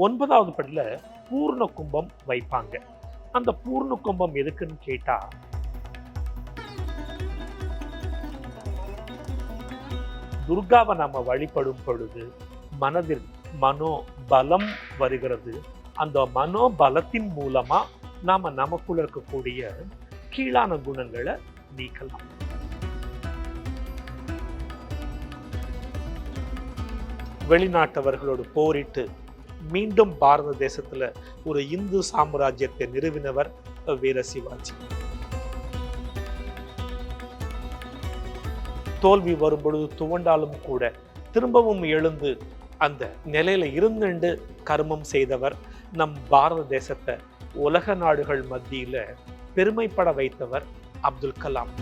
9வது படியில பூர்ண கும்பம் வைப்பாங்க. அந்த பூர்ண கும்பம் எதுக்குன்னு கேட்டா, துர்காவை நாம வழிபடும் பொழுது மனதில் மனோ பலம் வருகிறது. அந்த மனோபலத்தின் மூலமா நாம நமக்குள்ள இருக்கக்கூடிய கீழான குணங்களை நீக்கலாம். வெளிநாட்டவர்களோடு போரிட்டு மீண்டும் பாரத தேசத்துல ஒரு இந்து சாம்ராஜ்யத்தை நிறுவினவர் வீர சிவாஜி. தோல்வி வரும் பொழுது துவண்டாலும் கூட திரும்பவும் எழுந்து அந்த நிலையில இருந்துண்டு கர்மம் செய்தவர். நம் பாரத தேசத்தை உலக நாடுகள் மத்தியில பெருமைப்பட வைத்தவர் அப்துல் கலாம்.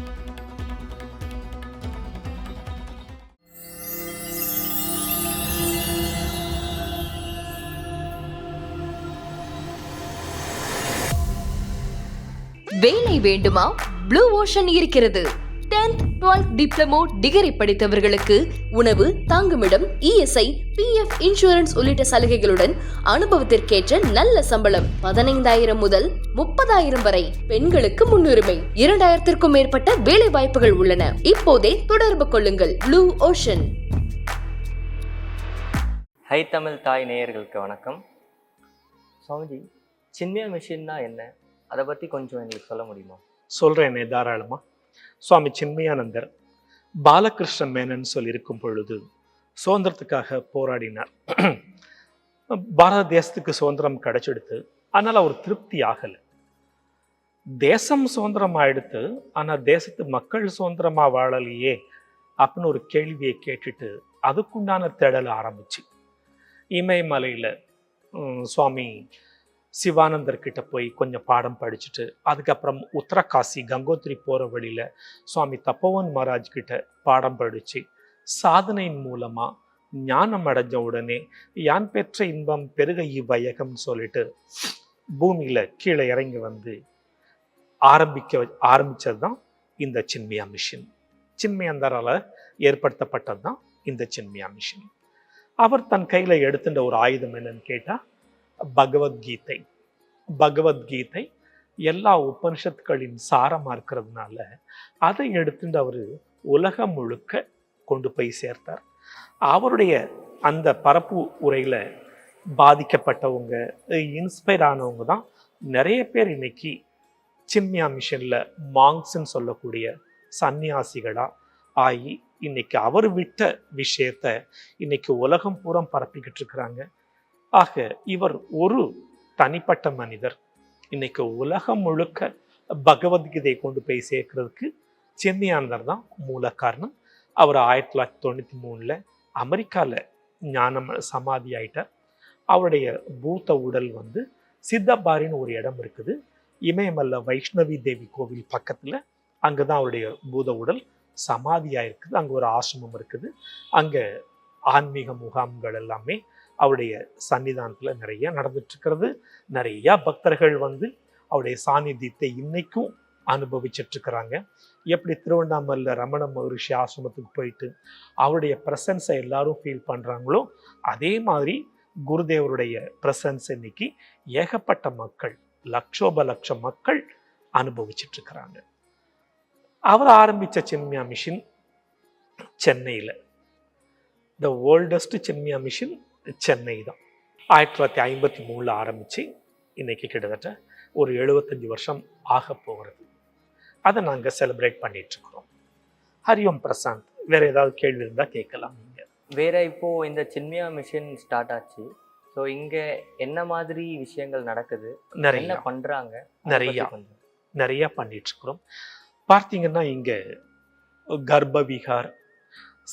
வேலை வேண்டுமா? ப்ளூ ஓஷன் இருக்கிறது. 10th 12th டிப்ளமோ டிகிரி படித்தவர்களுக்கு உணவு, தங்குமிடம், இஎஸ்ஐ, பிஎஃப் இன்சூரன்ஸ் உள்ளிட்ட சலுகைகளுடன் அனுபவத்திற்கேற்ற நல்ல சம்பளம் 15,000 முதல் 30,000 வரை. பெண்களுக்கு முன்னுரிமை. 2,000க்கும் மேற்பட்ட வேலை வாய்ப்புகள் உள்ளன. இப்போதே தொடர்பு கொள்ளுங்கள். Blue ocean. ஹை தமிழ் தாய் நேயர்களுக்கு வணக்கம். சுவாமிஜி, சின்மயா மிஷன்னா என்ன? அதை பற்றி கொஞ்சம் எங்களுக்கு சொல்ல முடியுமா? சொல்றேனே தாராளமா. சுவாமி சின்மயானந்தர் பாலகிருஷ்ண மேனன் சொல்லி இருக்கும் பொழுது சுதந்திரத்துக்காக போராடினார். பாரத தேசத்துக்கு சுதந்திரம் கிடைச்செடுத்து, அதனால அவர் திருப்தி ஆகல. தேசம் சுதந்திரம் ஆயிடுத்து, ஆனா தேசத்து மக்கள் சுதந்திரமா வாழலையே அப்படின்னு ஒரு கேள்வியை கேட்டுட்டு அதுக்குண்டான தேடலை ஆரம்பிச்சு இமயமலையில சுவாமி சிவானந்தர் கிட்ட போய் கொஞ்சம் பாடம் படிச்சுட்டு, அதுக்கப்புறம் உத்தரகாசி கங்கோத்ரி போற வழியில சுவாமி தப்போவன் மகாராஜ் கிட்ட பாடம் படிச்சு சாதனையின் மூலமா ஞானம் அடைஞ்ச உடனே யான் பெற்ற இன்பம் பெருக இவ்வையகம் சொல்லிட்டு பூமியில கீழே இறங்கி வந்து ஆரம்பிச்சதுதான் இந்த சின்மயா மிஷன். சின்மயாந்தரால ஏற்படுத்தப்பட்டதுதான் இந்த சின்மயா மிஷன். அவர் தன் கையில எடுத்துட்ட ஒரு ஆயுதம் என்னன்னு கேட்டா பகவத்கீதை. பகவத்கீதை எல்லா உபனிஷத்துக்களின் சாரமா இருக்கிறதுனால அதை எடுத்துட்டு அவரு உலகம் முழுக்க கொண்டு போய் சேர்த்தார். அவருடைய அந்த பரப்பு உரையில பாதிக்கப்பட்டவங்க, இன்ஸ்பயர் ஆனவங்க தான் நிறைய பேர் இன்னைக்கு சின்மயா மிஷன்ல மாங்ஸ்ன்னு சொல்லக்கூடிய சன்னியாசிகளா ஆகி இன்னைக்கு அவர் விட்ட விஷயத்த இன்னைக்கு உலகம் பூரா பரப்பிக்கிட்டு இருக்கிறாங்க. ஆக இவர் ஒரு தனிப்பட்ட மனிதர். இன்னைக்கு உலகம் முழுக்க பகவத்கீதை கொண்டு போய் சேர்க்கிறதுக்கு சின்மயானந்தர் தான் மூல காரணம். அவர் 1993 அமெரிக்கால ஞானம் சமாதி ஆயிட்டார். அவருடைய பூத்த உடல் வந்து சித்தபாரின்னு ஒரு இடம் இருக்குது, இமயமல்ல வைஷ்ணவி தேவி கோவில் பக்கத்துல. அங்கதான் அவருடைய பூத உடல் சமாதியா இருக்குது. அங்க ஒரு ஆசிரமம் இருக்குது. அங்க ஆன்மீக முகாம்கள் எல்லாமே அவருடைய சன்னிதானத்துல நிறைய நடந்துட்டு இருக்கிறது. நிறைய பக்தர்கள் வந்து அவருடைய சாநித்தியத்தை இன்னைக்கும் அனுபவிச்சுட்டு இருக்கிறாங்க. எப்படி திருவண்ணாமலையில் ரமண மகரிஷி ஆசிரமத்துக்கு போயிட்டு அவருடைய பிரசன்ஸை எல்லாரும் ஃபீல் பண்றாங்களோ, அதே மாதிரி குருதேவருடைய பிரசன்ஸ் இன்னைக்கு ஏகப்பட்ட மக்கள், லட்சோப லட்சம் மக்கள் அனுபவிச்சுட்டு இருக்கிறாங்க. அவர் ஆரம்பிச்ச சின்மயா மிஷன் சென்னையில், the oldest Chinmaya mission Chennai தான். 1953 ஆரம்பிச்சு இன்னைக்கு கிட்டத்தட்ட ஒரு 75 வருஷம் ஆக போகிறது. அதை நாங்கள் செலிப்ரேட் பண்ணிட்டு இருக்கிறோம். ஹரிஓம் பிரசாந்த், வேற ஏதாவது கேள்வி இருந்தா கேட்கலாம் நீங்க. வேற இப்போ இந்த சின்மயா மிஷன் ஸ்டார்ட் ஆச்சு. ஸோ இங்க என்ன மாதிரி விஷயங்கள் நடக்குது, என்ன பண்றாங்க? நிறைய பண்ணிட்டு இருக்கிறோம். பார்த்தீங்கன்னா இங்க கர்ப்ப விகார்,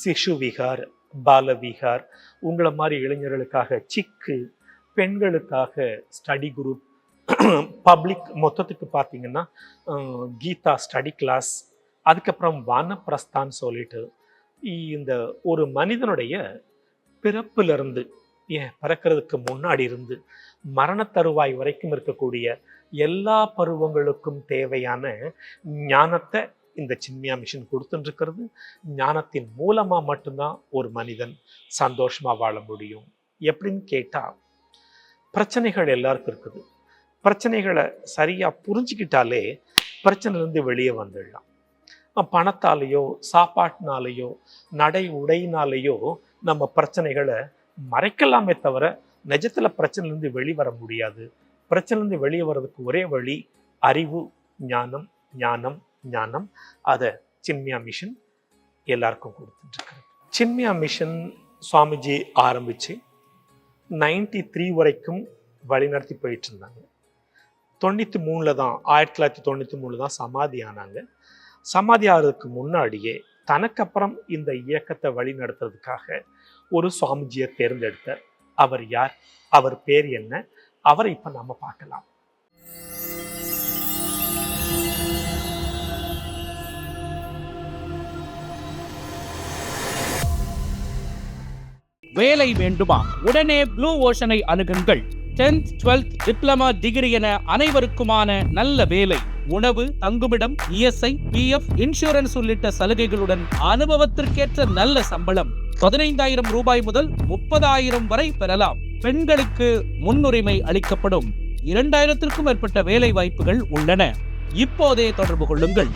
சிசு விகார், பால விகார், உங்களை மாதிரி இளைஞர்களுக்காக சிக்கு, பெண்களுக்காக ஸ்டடி குரூப், பப்ளிக் மொத்தத்துக்கு பார்த்தீங்கன்னா கீதா ஸ்டடி கிளாஸ், அதுக்கப்புறம் வானப்பிரஸ்தான் சொல்லிட்டு இந்த ஒரு மனிதனுடைய பிறப்பிலிருந்து, ஏன் பிறக்கிறதுக்கு முன்னாடி இருந்து மரண தருவாய் வரைக்கும் இருக்கக்கூடிய எல்லா பருவங்களுக்கும் தேவையான ஞானத்தை இந்த சின்மயா மிஷன் கொடுத்துட்டு இருக்கிறது. ஞானத்தின் மூலமா மட்டும்தான் ஒரு மனிதன் சந்தோஷமா வாழ முடியும். எப்படின்னு கேட்டா, பிரச்சனைகள் எல்லாருக்கும் இருக்குது. பிரச்சனைகளை சரியா புரிஞ்சுக்கிட்டாலே பிரச்சனையிலிருந்து வெளியே வந்துடலாம். பணத்தாலேயோ சாப்பாட்டினாலேயோ நடை உடையினாலேயோ நம்ம பிரச்சனைகளை மறைக்கலாமே தவிர நிஜத்துல பிரச்சனையிலிருந்து வெளிவர முடியாது. பிரச்சனையிலிருந்து வெளியே வர்றதுக்கு ஒரே வழி அறிவு, ஞானம், ஞானம், ஞானம். அதை சின்மயா மிஷன் எல்லாருக்கும் கொடுத்துட்டு இருக்காரு. சின்மயா மிஷன் சுவாமிஜி ஆரம்பிச்சு 93 வரைக்கும் வழிநடத்தி போயிட்டு இருந்தாங்க. 93 தான் 1993 தான் சமாதி ஆனாங்க. சமாதி ஆகிறதுக்கு முன்னாடியே தனக்கு அப்புறம் இந்த இயக்கத்தை வழி நடத்துறதுக்காக ஒரு சுவாமிஜியை தேர்ந்தெடுத்தார். அவர் யார்? அவர் பேர் என்ன? அவரை இப்ப நாம பார்க்கலாம். வேலை வேண்டுமா? உடனே ப்ளூ ஓஷனை அணுகுங்கள். 10th 12th டிப்ளமா டிகிரி என அனைவருக்குமான நல்ல வேலை, உணவு, தங்குமிடம், இஎஸ்ஐ, பிஎஃப், இன்சூரன்ஸ் உள்ளிட்ட சலுகைகளுடன் அனுபவத்திற்கேற்ற நல்ல சம்பளம் 15,000 ரூபாய் முதல் 30,000 வரை பெறலாம். பெண்களுக்கு முன்னுரிமை அளிக்கப்படும். 2,000க்கும் மேற்பட்ட வேலை வாய்ப்புகள் உள்ளன. இப்போதே தொடர்பு கொள்ளுங்கள்.